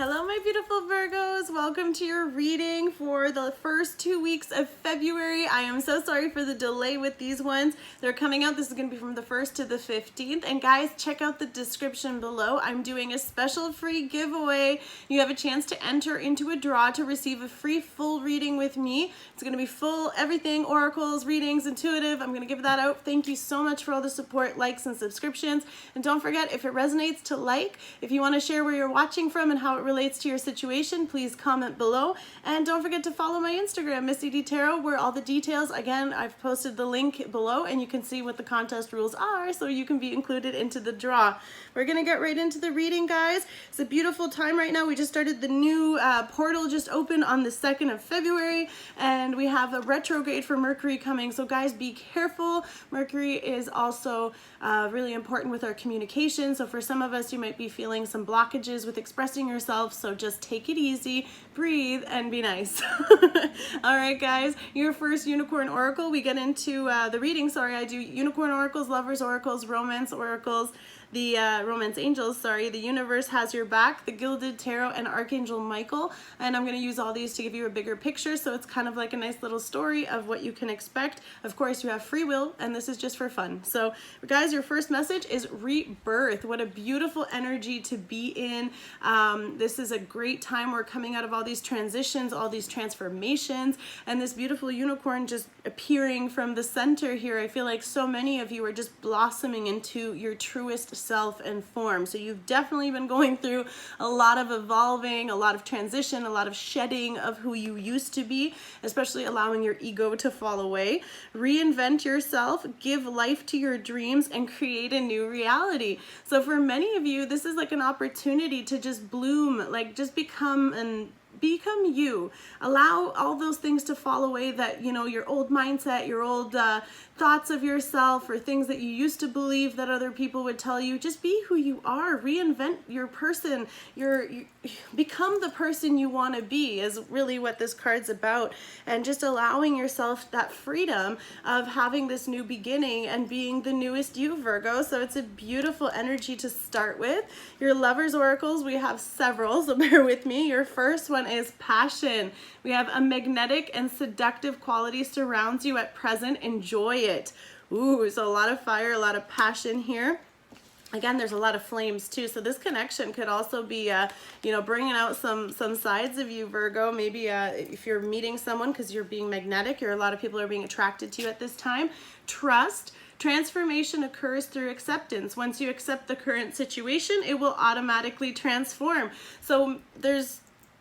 Hello, my beautiful Virgos. Welcome to your reading for the first 2 weeks of February. I am so sorry for the delay with these ones. They're coming out. This is going to be from the 1st to the 15th. And guys, check out the description below. I'm doing a special free giveaway. You have a chance to enter into a draw to receive a free full reading with me. It's going to be full everything, oracles, readings, intuitive. I'm going to give that out. Thank you so much for all the support, likes, and subscriptions. And don't forget, if it resonates, to like. If you want to share where you're watching from and how it relates to your situation, please comment below. And don't forget to follow my Instagram, Missedietarot, where all the details, again, I've posted the link below and you can see what the contest rules are so you can be included into the draw. We're going to get right into the reading, guys. It's a beautiful time right now. We just started the new portal, just opened on the 2nd of February, and we have a retrograde for Mercury coming. So guys, be careful. Mercury is also really important with our communication. So for some of us, you might be feeling some blockages with expressing yourself. So just take it easy, breathe, and be nice. All right, guys, your first unicorn oracle. We get into the reading. Sorry, I do unicorn oracles, lovers oracles, romance oracles, the romance angels, sorry, the universe has your back, the gilded tarot, and Archangel Michael. And I'm going to use all these to give you a bigger picture, so it's kind of like a nice little story of what you can expect. Of course, you have free will, and this is just for fun. So guys, your first message is rebirth. What a beautiful energy to be in. This is a great time. We're coming out of all these transitions, all these transformations, and this beautiful unicorn just appearing from the center here. I feel like so many of you are just blossoming into your truest self and form. So you've definitely been going through a lot of evolving, a lot of transition, a lot of shedding of who you used to be, especially allowing your ego to fall away. Reinvent yourself, give life to your dreams, and create a new reality. So for many of you, this is like an opportunity to just bloom, like just become you. Allow all those things to fall away that, you know, your old mindset, your old thoughts of yourself, or things that you used to believe that other people would tell you. Just be who you are. Reinvent your person. You become the person you want to be is really what this card's about. And just allowing yourself that freedom of having this new beginning and being the newest you, Virgo. So it's a beautiful energy to start with. Your lovers oracles, we have several, so bear with me. Your first one is passion. We have a magnetic and seductive quality surrounds you at present. Enjoy it. Ooh, so a lot of fire, a lot of passion here. Again, there's a lot of flames too. So this connection could also be, you know, bringing out some sides of you, Virgo. Maybe if you're meeting someone because you're being magnetic, or a lot of people are being attracted to you at this time. Trust. Transformation occurs through acceptance. Once you accept the current situation, it will automatically transform. So there's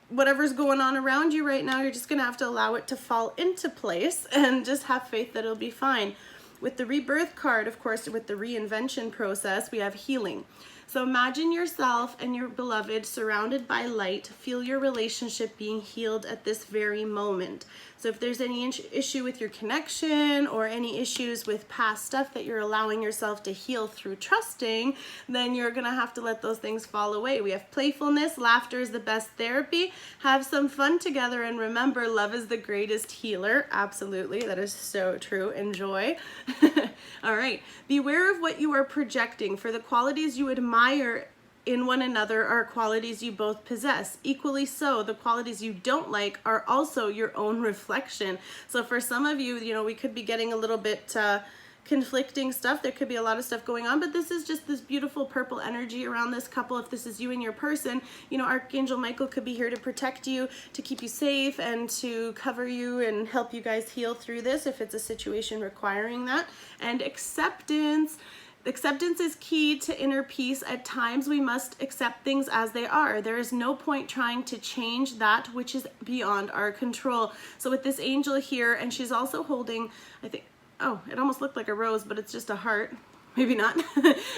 whatever's going on around you right now, you're just going to have to allow it to fall into place and just have faith that it'll be fine. With the rebirth card, of course, with the reinvention process, we have healing. So imagine yourself and your beloved surrounded by light. Feel your relationship being healed at this very moment. So if there's any issue with your connection or any issues with past stuff that you're allowing yourself to heal through trusting, then you're going to have to let those things fall away. We have playfulness. Laughter is the best therapy. Have some fun together, and remember, love is the greatest healer. Absolutely. That is so true. Enjoy. All right. Beware of what you are projecting. For the qualities you admire in one another are qualities you both possess. Equally so, the qualities you don't like are also your own reflection. So for some of you, you know, we could be getting a little bit conflicting stuff. There could be a lot of stuff going on, but this is just this beautiful purple energy around this couple. If this is you and your person, you know, Archangel Michael could be here to protect you, to keep you safe, and to cover you and help you guys heal through this if it's a situation requiring that. And acceptance. Acceptance is key to inner peace. At times, we must accept things as they are. There is no point trying to change that which is beyond our control. So with this angel here, and she's also holding, I think, oh, it almost looked like a rose, but it's just a heart. Maybe not.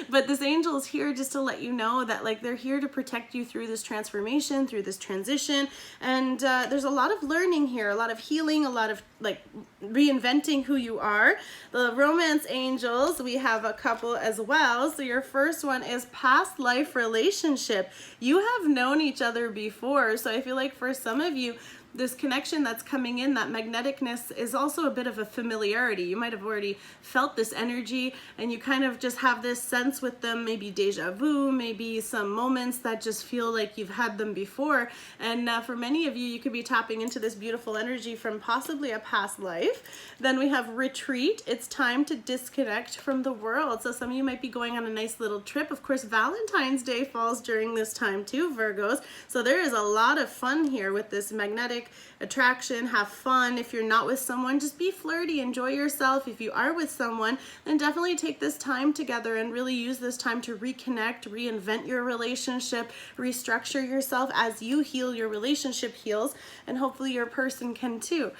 But this angel is here just to let you know that, like, they're here to protect you through this transformation, through this transition. And there's a lot of learning here, a lot of healing, a lot of, like, reinventing who you are. The romance angels, we have a couple as well. So your first one is past life relationship. You have known each other before. So I feel like for some of you, this connection that's coming in, that magneticness, is also a bit of a familiarity. You might have already felt this energy, and you kind of just have this sense with them, maybe deja vu, maybe some moments that just feel like you've had them before. And for many of you, you could be tapping into this beautiful energy from possibly a past life. Then we have retreat. It's time to disconnect from the world. So some of you might be going on a nice little trip. Of course, Valentine's Day falls during this time too, Virgos. So there is a lot of fun here with this magnetic attraction. Have fun. If you're not with someone, just be flirty, enjoy yourself. If you are with someone, then definitely take this time together and really use this time to reconnect, reinvent your relationship, restructure yourself. As you heal, your relationship heals, and hopefully your person can too.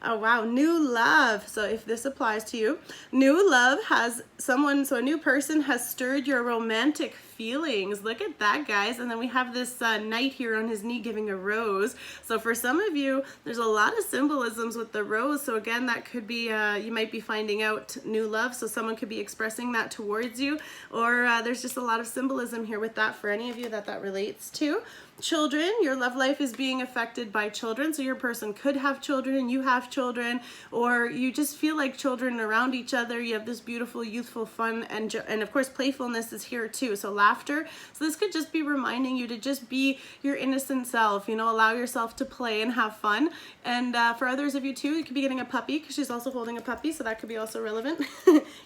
Oh wow, new love. So if this applies to you, new love has someone, so a new person has stirred your romantic feelings. Look at that, guys. And then we have this knight here on his knee giving a rose. So for some of you, there's a lot of symbolisms with the rose. So again, that could be, you might be finding out new love. So someone could be expressing that towards you, or there's just a lot of symbolism here with that for any of you that relates to. Children, your love life is being affected by children. So your person could have children and you have children, or you just feel like children around each other. You have this beautiful, youthful fun, and of course playfulness is here too. So laughter. So this could just be reminding you to just be your innocent self, you know, allow yourself to play and have fun. And for others of you too, you could be getting a puppy, because she's also holding a puppy. So that could be also relevant.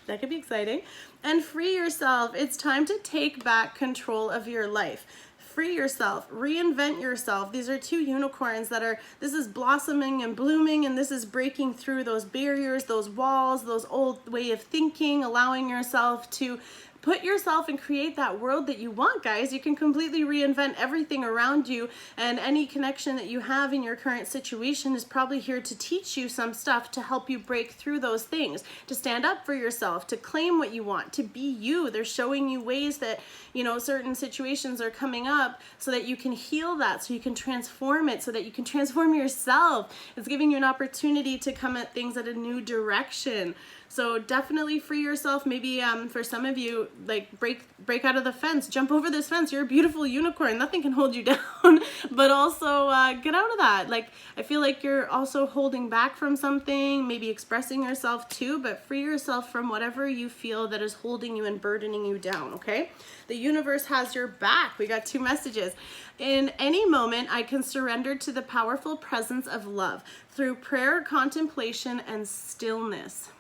That could be exciting. And free yourself. It's time to take back control of your life. Free yourself, reinvent yourself. These are two unicorns that are, this is blossoming and blooming, and this is breaking through those barriers, those walls, those old way of thinking, allowing yourself to put yourself and create that world that you want, guys. You can completely reinvent everything around you, and any connection that you have in your current situation is probably here to teach you some stuff to help you break through those things, to stand up for yourself, to claim what you want, to be you. They're showing you ways that, you know, certain situations are coming up so that you can heal that, so you can transform it, so that you can transform yourself. It's giving you an opportunity to come at things at a new direction. So definitely free yourself. Maybe for some of you, like break out of the fence, jump over this fence. You're a beautiful unicorn. Nothing can hold you down. But also get out of that. Like, I feel like you're also holding back from something, maybe expressing yourself too, but free yourself from whatever you feel that is holding you and burdening you down, okay? The universe has your back. We got two messages. In any moment, I can surrender to the powerful presence of love through prayer, contemplation, and stillness.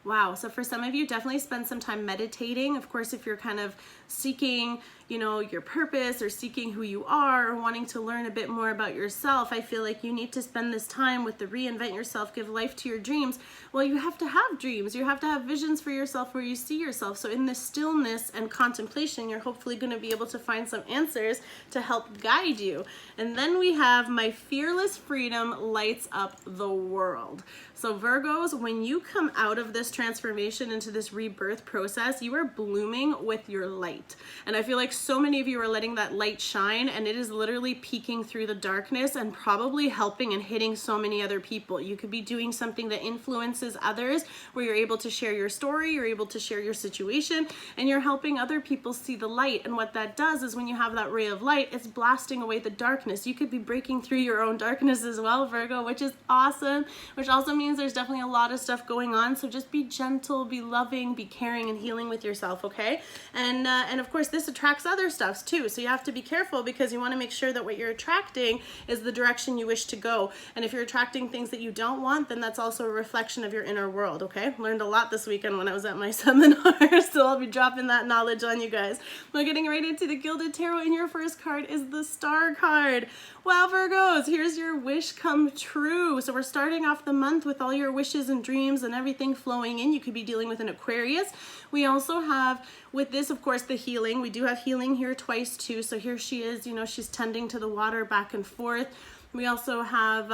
Wow, so for some of you, definitely spend some time meditating. Of course, if you're kind of seeking, you know, your purpose, or seeking who you are, or wanting to learn a bit more about yourself, I feel like you need to spend this time with the reinvent yourself, give life to your dreams. Well, you have to have dreams. You have to have visions for yourself where you see yourself. So in this stillness and contemplation, you're hopefully going to be able to find some answers to help guide you. And then we have my fearless freedom lights up the world. So Virgos, when you come out of this transformation into this rebirth process, you are blooming with your light. And I feel like so many of you are letting that light shine, and it is literally peeking through the darkness and probably helping and hitting so many other people. You could be doing something that influences others, where you're able to share your story, you're able to share your situation, and you're helping other people see the light. And what that does is, when you have that ray of light, it's blasting away the darkness. You could be breaking through your own darkness as well, Virgo, which is awesome, which also means there's definitely a lot of stuff going on. So just be gentle, be loving, be caring, and healing with yourself, okay? And of course, this attracts other stuffs too. So you have to be careful, because you want to make sure that what you're attracting is the direction you wish to go. And if you're attracting things that you don't want, then that's also a reflection of your inner world, okay? Learned a lot this weekend when I was at my seminar, so I'll be dropping that knowledge on you guys. We're getting right into the Gilded Tarot, and your first card is the Star card. Wow, Virgos, here's your wish come true. So we're starting off the month with all your wishes and dreams and everything flowing in. You could be dealing with an Aquarius. We also have, with this, of course, the healing. We do have healing here twice too. So here she is, you know, she's tending to the water back and forth. We also have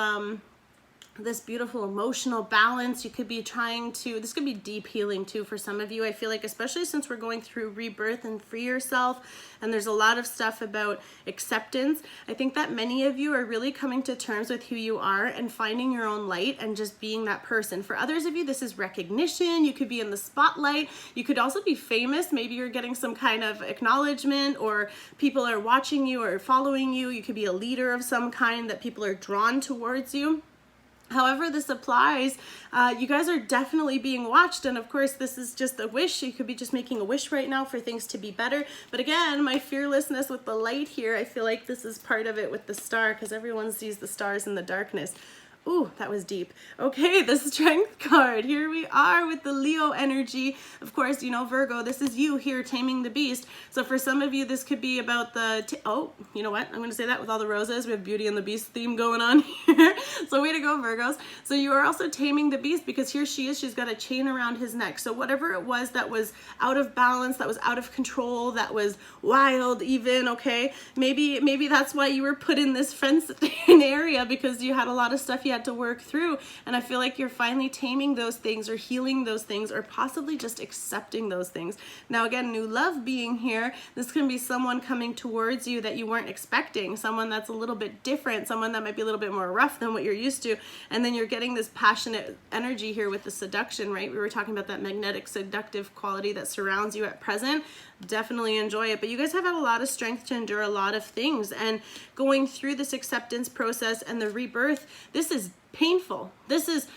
this beautiful emotional balance. You could be trying to, this could be deep healing too for some of you. I feel like, especially since we're going through rebirth and free yourself, and there's a lot of stuff about acceptance. I think that many of you are really coming to terms with who you are and finding your own light and just being that person. For others of you, this is recognition. You could be in the spotlight. You could also be famous. Maybe you're getting some kind of acknowledgement, or people are watching you or following you. You could be a leader of some kind that people are drawn towards you. However this applies, you guys are definitely being watched, and of course this is just a wish. You could be just making a wish right now for things to be better. But again, my fearlessness with the light here, I feel like this is part of it with the star, because everyone sees the stars in the darkness. Ooh, that was deep. Okay, the Strength card. Here we are with the Leo energy. Of course, you know, Virgo, this is you here taming the beast. So for some of you, this could be about the, oh, you know what? I'm going to say that with all the roses. We have Beauty and the Beast theme going on here. So way to go, Virgos. So you are also taming the beast, because here she is. She's got a chain around his neck. So whatever it was that was out of balance, that was out of control, that was wild even, okay? Maybe that's why you were put in this fenced-in area, because you had a lot of stuff you had to work through, and I feel like you're finally taming those things, or healing those things, or possibly just accepting those things. Now again, new love being here, this can be someone coming towards you that you weren't expecting, someone that's a little bit different, someone that might be a little bit more rough than what you're used to, and then you're getting this passionate energy here with the seduction, right? We were talking about that magnetic seductive quality that surrounds you at present. Definitely enjoy it. But you guys have had a lot of strength to endure a lot of things, and going through this acceptance process and the rebirth, this is painful. This is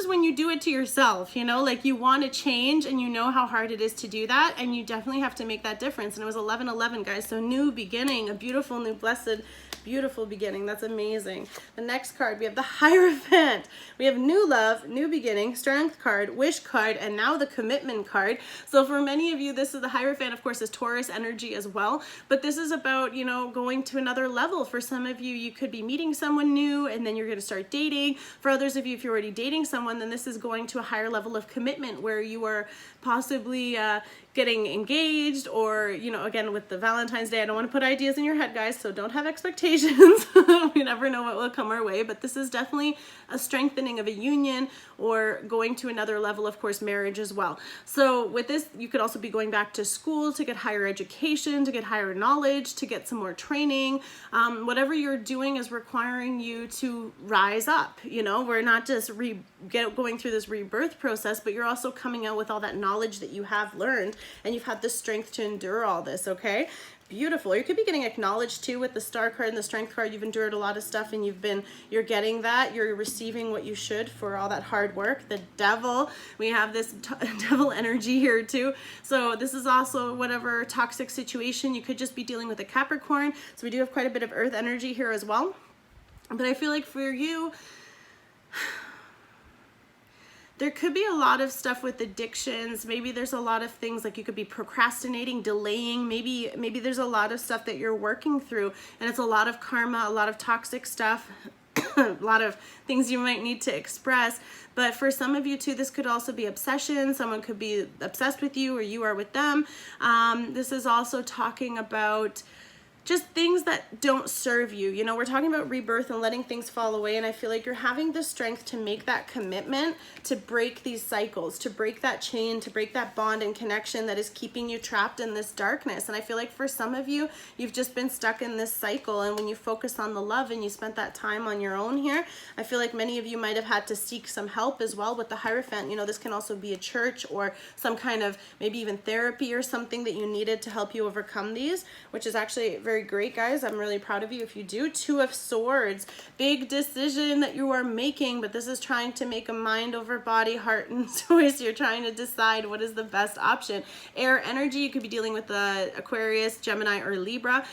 when you do it to yourself, you know, like you want to change and you know how hard it is to do that, and you definitely have to make that difference. And it was 11/11, guys, so new beginning, a beautiful new blessed beautiful beginning. That's amazing. The next card, we have the Hierophant. We have new love, new beginning, Strength card, Wish card, and now the Commitment card. So for many of you, this is the Hierophant, of course, is Taurus energy as well, but this is about, you know, going to another level. For some of you, you could be meeting someone new and then you're going to start dating. For others of you, if you're already dating someone, then this is going to a higher level of commitment, where you are possibly getting engaged, or, you know, again, with the Valentine's Day, I don't want to put ideas in your head, guys, so don't have expectations. We never know what will come our way, but this is definitely a strengthening of a union, or going to another level, of course, marriage as well. So with this, you could also be going back to school to get higher education, to get higher knowledge, to get some more training. Whatever you're doing is requiring you to rise up. You know, we're not just going through this rebirth process, but you're also coming out with all that knowledge that you have learned, and you've had the strength to endure all this, okay? Beautiful. You could be getting acknowledged too with the Star card and the Strength card. You've endured a lot of stuff, and you're getting that. You're receiving what you should for all that hard work. The Devil, we have this Devil energy here too. So this is also whatever toxic situation. You could just be dealing with a Capricorn. So we do have quite a bit of Earth energy here as well. But I feel like for you, there could be a lot of stuff with addictions. Maybe there's a lot of things like you could be procrastinating, delaying. Maybe there's a lot of stuff that you're working through, and it's a lot of karma, a lot of toxic stuff, a lot of things you might need to express. But for some of you too, this could also be obsession. Someone could be obsessed with you, or you are with them. This is also talking about just things that don't serve you. You know, we're talking about rebirth and letting things fall away, and I feel like you're having the strength to make that commitment, to break these cycles, to break that chain, to break that bond and connection that is keeping you trapped in this darkness. And I feel like for some of you, you've just been stuck in this cycle, and when you focus on the love and you spent that time on your own here, I feel like many of you might have had to seek some help as well with the Hierophant. You know, this can also be a church, or some kind of maybe even therapy or something that you needed to help you overcome these, which is actually very great, guys. I'm really proud of you if you do. Two of Swords, big decision that you are making, but this is trying to make a mind over body, heart, and choice. You're trying to decide what is the best option. Air energy, you could be dealing with the Aquarius, Gemini, or Libra.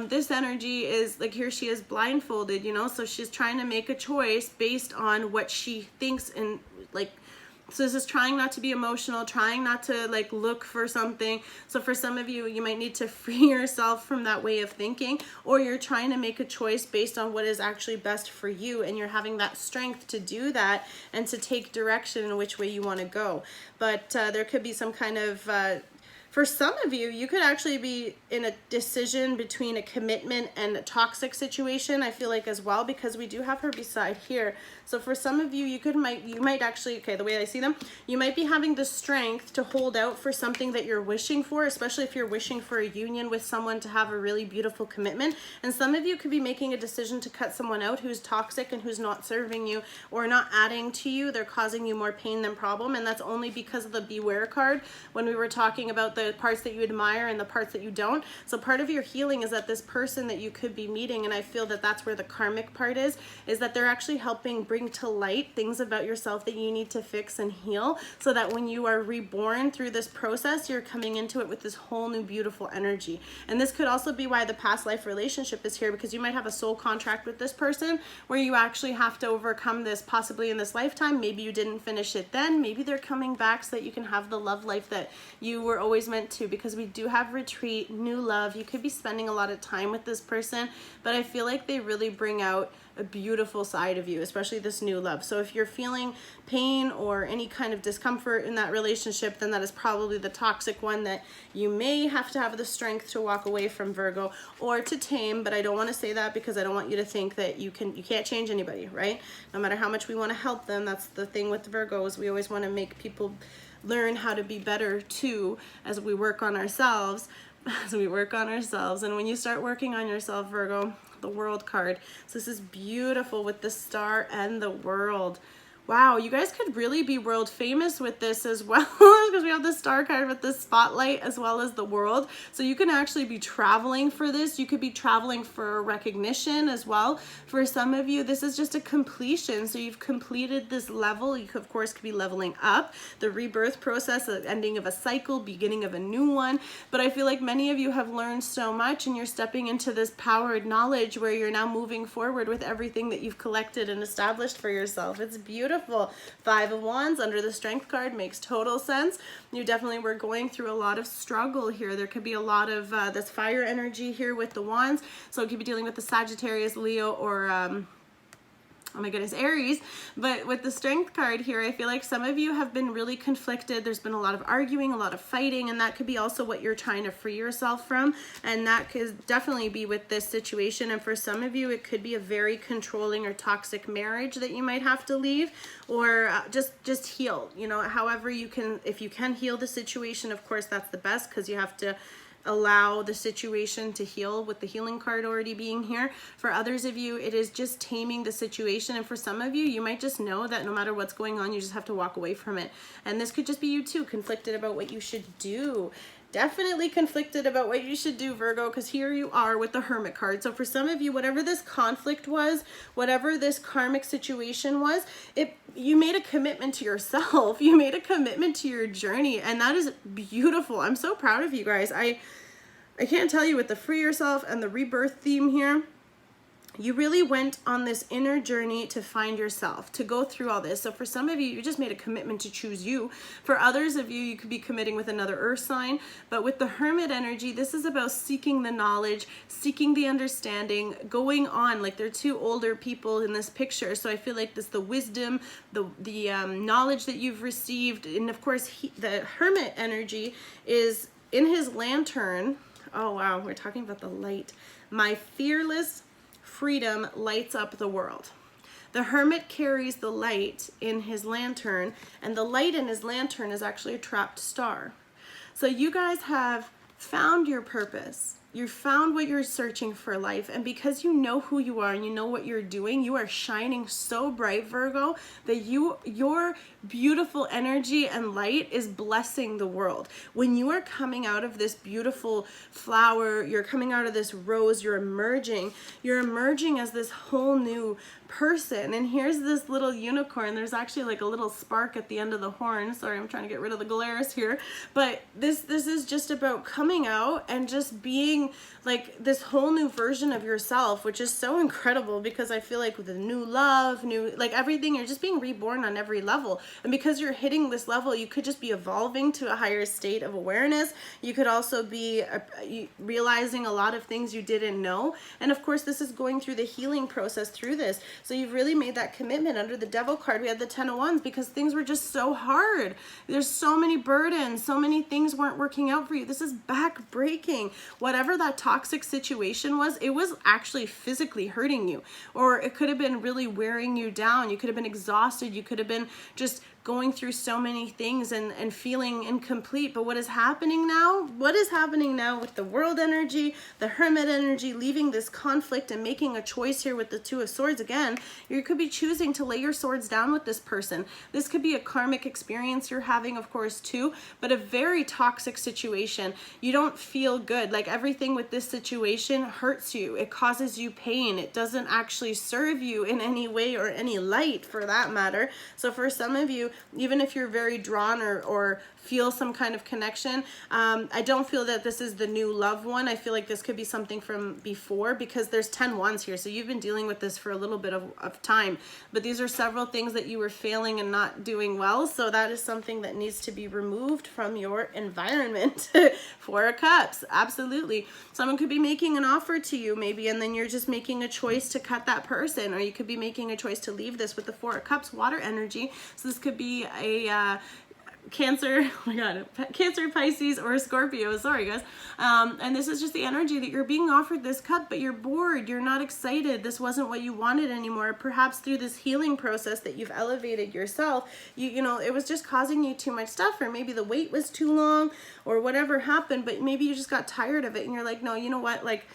This energy is like, here she is blindfolded, you know, so she's trying to make a choice based on what she thinks, and like, so this is trying not to be emotional, trying not to like look for something. So for some of you, you might need to free yourself from that way of thinking, or you're trying to make a choice based on what is actually best for you, and you're having that strength to do that and to take direction in which way you want to go. But there could be some kind of For some of you, you could actually be in a decision between a commitment and a toxic situation, I feel like, as well, because we do have her beside here. So for some of you, you might actually, okay, the way I see them, you might be having the strength to hold out for something that you're wishing for, especially if you're wishing for a union with someone to have a really beautiful commitment. And some of you could be making a decision to cut someone out who's toxic and who's not serving you or not adding to you. They're causing you more pain than problem. And that's only because of the Beware card when we were talking about the parts that you admire and the parts that you don't. So part of your healing is that this person that you could be meeting, and I feel that that's where the karmic part is that they're actually helping bring to light things about yourself that you need to fix and heal, so that when you are reborn through this process, you're coming into it with this whole new beautiful energy. And this could also be why the past life relationship is here, because you might have a soul contract with this person where you actually have to overcome this possibly in this lifetime. Maybe you didn't finish it then. Maybe they're coming back so that you can have the love life that you were always meant to, because we do have retreat, new love. You could be spending a lot of time with this person, but I feel like they really bring out a beautiful side of you, especially this new love. So if you're feeling pain or any kind of discomfort in that relationship, then that is probably the toxic one that you may have to have the strength to walk away from, Virgo, or to tame. But I don't want to say that because I don't want you to think that you can't change anybody, right? No matter how much we want to help them. That's the thing with Virgos. We always want to make people learn how to be better too, as we work on ourselves. And when you start working on yourself, Virgo, the World card. So this is beautiful with the Star and the World. Wow, you guys could really be world famous with this as well, because we have the Star card with the spotlight as well as the World. So you can actually be traveling for this. You could be traveling for recognition as well. For some of you, this is just a completion. So you've completed this level. You could, of course, could be leveling up, the rebirth process, the ending of a cycle, beginning of a new one. But I feel like many of you have learned so much, and you're stepping into this powered knowledge where you're now moving forward with everything that you've collected and established for yourself. It's beautiful. Five of Wands under the Strength card makes total sense. You definitely were going through a lot of struggle here. There could be a lot of this fire energy here with the Wands. So it could be dealing with the Sagittarius, Leo, or oh my goodness, Aries. But with the Strength card here, I feel like some of you have been really conflicted. There's been a lot of arguing, a lot of fighting, and that could be also what you're trying to free yourself from. And that could definitely be with this situation. And for some of you, it could be a very controlling or toxic marriage that you might have to leave, or just heal. You know, however you can, if you can heal the situation, of course, that's the best, because you have to allow the situation to heal, with the healing card already being here. For others of you, it is just taming the situation. And for some of you, you might just know that no matter what's going on, you just have to walk away from it. And this could just be you too, conflicted about what you should do. Definitely conflicted about what you should do, Virgo, because here you are with the Hermit card. So for some of you, whatever this conflict was, whatever this karmic situation was, you made a commitment to yourself. You made a commitment to your journey, and that is beautiful. I'm so proud of you guys. I can't tell you, with the free yourself and the rebirth theme here, you really went on this inner journey to find yourself, to go through all this. So for some of you, you just made a commitment to choose you. For others of you, you could be committing with another earth sign. But with the Hermit energy, this is about seeking the knowledge, seeking the understanding, going on. Like, they're two older people in this picture. So I feel like this, the wisdom, the knowledge that you've received. And of course, the Hermit energy is in his lantern. Oh, wow. We're talking about the light. My fearless freedom lights up the world. The Hermit carries the light in his lantern, and the light in his lantern is actually a trapped star. So you guys have found your purpose. You found what you're searching for in life, and because you know who you are and you know what you're doing, you are shining so bright, Virgo, that your beautiful energy and light is blessing the world. When you are coming out of this beautiful flower, you're coming out of this rose, you're emerging as this whole new person. And here's this little unicorn. There's actually like a little spark at the end of the horn. Sorry, I'm trying to get rid of the glares here. But this is just about coming out and just being meeting like this whole new version of yourself, which is so incredible, because I feel like with the new love, new, like everything, you're just being reborn on every level. And because you're hitting this level, you could just be evolving to a higher state of awareness. You could also be realizing a lot of things you didn't know. And of course, this is going through the healing process through this. So you've really made that commitment. Under the Devil card, we had the 10 of Wands, because things were just so hard. There's so many burdens, so many things weren't working out for you. This is back breaking. Whatever that toxic situation was, it was actually physically hurting you, or it could have been really wearing you down. You could have been exhausted. You could have been just going through so many things and feeling incomplete. But what is happening now? What is happening now with the World energy, the Hermit energy, leaving this conflict and making a choice here with the Two of Swords again? You could be choosing to lay your swords down with this person. This could be a karmic experience you're having, of course, too, but a very toxic situation. You don't feel good. Like everything with this situation hurts you. It causes you pain. It doesn't actually serve you in any way or any light, for that matter. So for some of you, even if you're very drawn or feel some kind of connection, I don't feel that this is the new love one. I feel like this could be something from before, because there's 10 wands here. So you've been dealing with this for a little bit of time, but these are several things that you were failing and not doing well. So that is something that needs to be removed from your environment. Four of Cups, absolutely. Someone could be making an offer to you maybe, and then you're just making a choice to cut that person, or you could be making a choice to leave this with the Four of Cups, water energy. So this could be a Cancer, oh my god, Cancer, Pisces, or Scorpio, sorry guys. And this is just the energy that you're being offered this cup, but you're bored, you're not excited, this wasn't what you wanted anymore. Perhaps through this healing process that you've elevated yourself, you know, it was just causing you too much stuff, or maybe the wait was too long, or whatever happened, but maybe you just got tired of it, and you're like, no, you know what, like,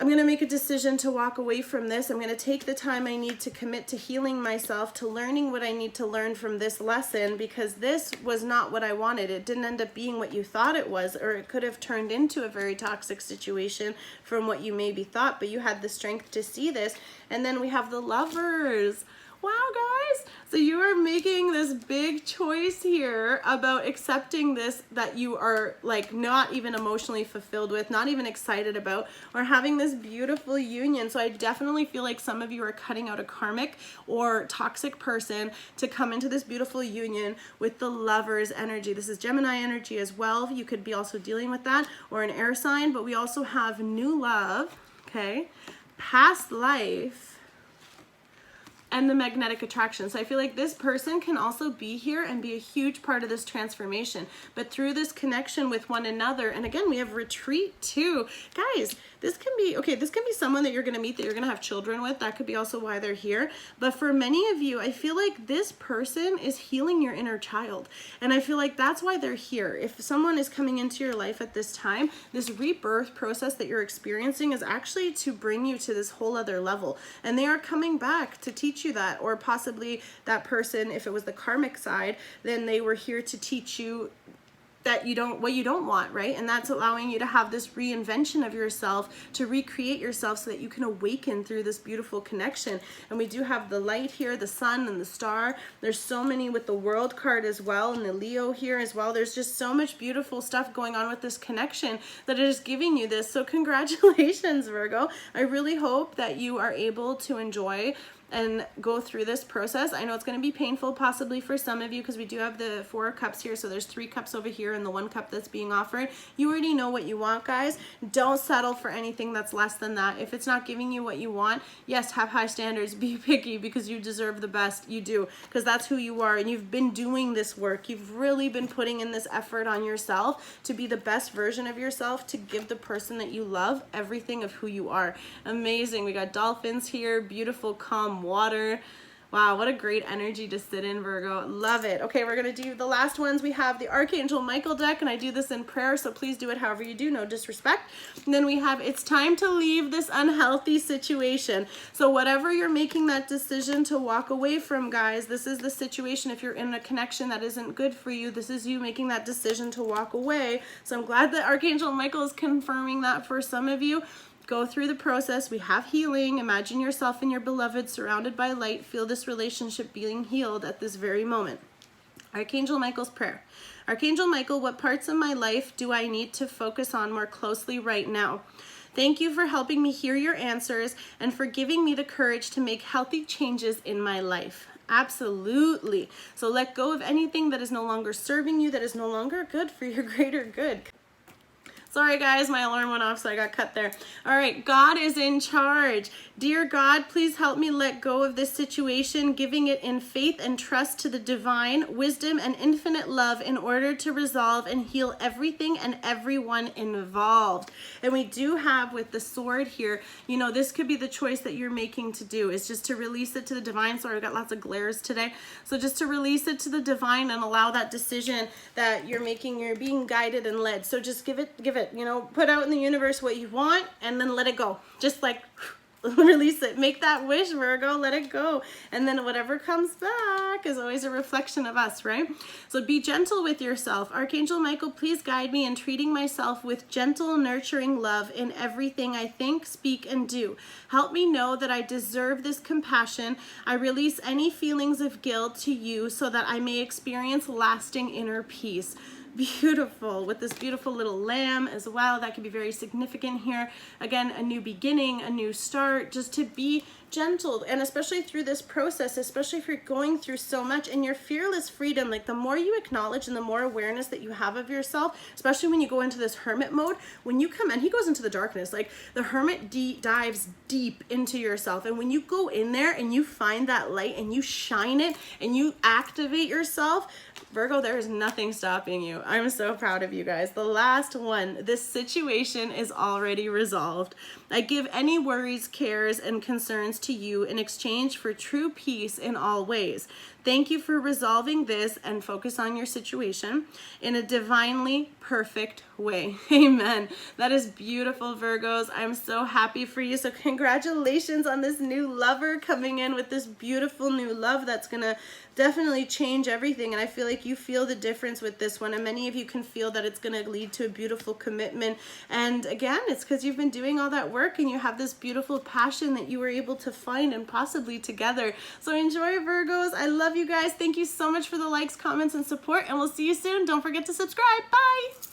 I'm going to make a decision to walk away from this. I'm going to take the time I need to commit to healing myself, to learning what I need to learn from this lesson, because this was not what I wanted. It didn't end up being what you thought it was, or it could have turned into a very toxic situation from what you maybe thought, but you had the strength to see this. And then we have the Lovers. Wow, guys. So you are making this big choice here about accepting this that you are like not even emotionally fulfilled with, not even excited about, or having this beautiful union. So I definitely feel like some of you are cutting out a karmic or toxic person to come into this beautiful union with the Lovers energy. This is Gemini energy as well. You could be also dealing with that, or an air sign, but we also have new love, okay, past life, and the magnetic attraction. So I feel like this person can also be here and be a huge part of this transformation, but through this connection with one another. And again, we have retreat too. Guys, this can be, okay, this can be someone that you're going to meet, that you're going to have children with. That could be also why they're here. But for many of you, I feel like this person is healing your inner child. And I feel like that's why they're here. If someone is coming into your life at this time, this rebirth process that you're experiencing is actually to bring you to this whole other level. And they are coming back to teach you that, or possibly that person, if it was the karmic side, then they were here to teach you that you don't, what you don't want, right? And that's allowing you to have this reinvention of yourself, to recreate yourself so that you can awaken through this beautiful connection. And we do have the light here, the sun and the star. There's so many with the World card as well, and the Leo here as well. There's just so much beautiful stuff going on with this connection that is giving you this. So congratulations, Virgo. I really hope that you are able to enjoy and go through this process. I know it's going to be painful possibly for some of you, because we do have the Four of Cups here. So there's 3 cups over here and the 1 cup that's being offered. You already know what you want, guys. Don't settle for anything that's less than that. If it's not giving you what you want, yes, have high standards, be picky, because you deserve the best. You do, because that's who you are, and you've been doing this work. You've really been putting in this effort on yourself to be the best version of yourself, to give the person that you love everything of who you are. Amazing. We got dolphins here, beautiful, calm water. Wow, what a great energy to sit in, Virgo. Love it. Okay, we're going to do the last ones. We have the Archangel Michael deck, and I do this in prayer, so please do it however you do, no disrespect. And then we have, it's time to leave this unhealthy situation. So whatever you're making that decision to walk away from, guys, this is the situation. If you're in a connection that isn't good for you, this is you making that decision to walk away. So I'm glad that Archangel Michael is confirming that for some of you. Go through the process. We have healing. Imagine yourself and your beloved surrounded by light. Feel this relationship being healed at this very moment. Archangel Michael's prayer. Archangel Michael, what parts of my life do I need to focus on more closely right now? Thank you for helping me hear your answers and for giving me the courage to make healthy changes in my life. Absolutely. So let go of anything that is no longer serving you, that is no longer good for your greater good. Sorry guys, my alarm went off, so I got cut there. All right, God is in charge. Dear God, please help me let go of this situation, giving it in faith and trust to the divine wisdom and infinite love in order to resolve and heal everything and everyone involved. And we do have with the sword here, you know, this could be the choice that you're making to do, is just to release it to the divine. Sorry, I've got lots of glares today. So just to release it to the divine and allow that decision that you're making, you're being guided and led. So just give it, you know, put out in the universe what you want and then let it go. Just like release it. Make that wish, Virgo, let it go. And then whatever comes back is always a reflection of us, right? So be gentle with yourself. Archangel Michael, please guide me in treating myself with gentle, nurturing love in everything I think, speak, and do. Help me know that I deserve this compassion. I release any feelings of guilt to you so that I may experience lasting inner peace. Beautiful, with this beautiful little lamb as well. That can be very significant here. Again, a new beginning, a new start, just to be gentle, and especially through this process, especially if you're going through so much, and your fearless freedom, like the more you acknowledge and the more awareness that you have of yourself, especially when you go into this hermit mode, when you come in, he goes into the darkness, like the hermit dives deep into yourself, and when you go in there and you find that light and you shine it and you activate yourself, Virgo, there is nothing stopping you. I'm so proud of you guys. The last one, this situation is already resolved. I give any worries, cares, and concerns to you in exchange for true peace in all ways. Thank you for resolving this and focus on your situation in a divinely perfect way. Amen. That is beautiful, Virgos. I'm so happy for you. So congratulations on this new lover coming in with this beautiful new love that's going to definitely change everything. And I feel like you feel the difference with this one. And many of you can feel that it's going to lead to a beautiful commitment. And again, it's because you've been doing all that work and you have this beautiful passion that you were able to find and possibly together. So enjoy, Virgos. I love you guys. Thank you so much for the likes, comments, and support. And we'll see you soon. Don't forget to subscribe. Bye.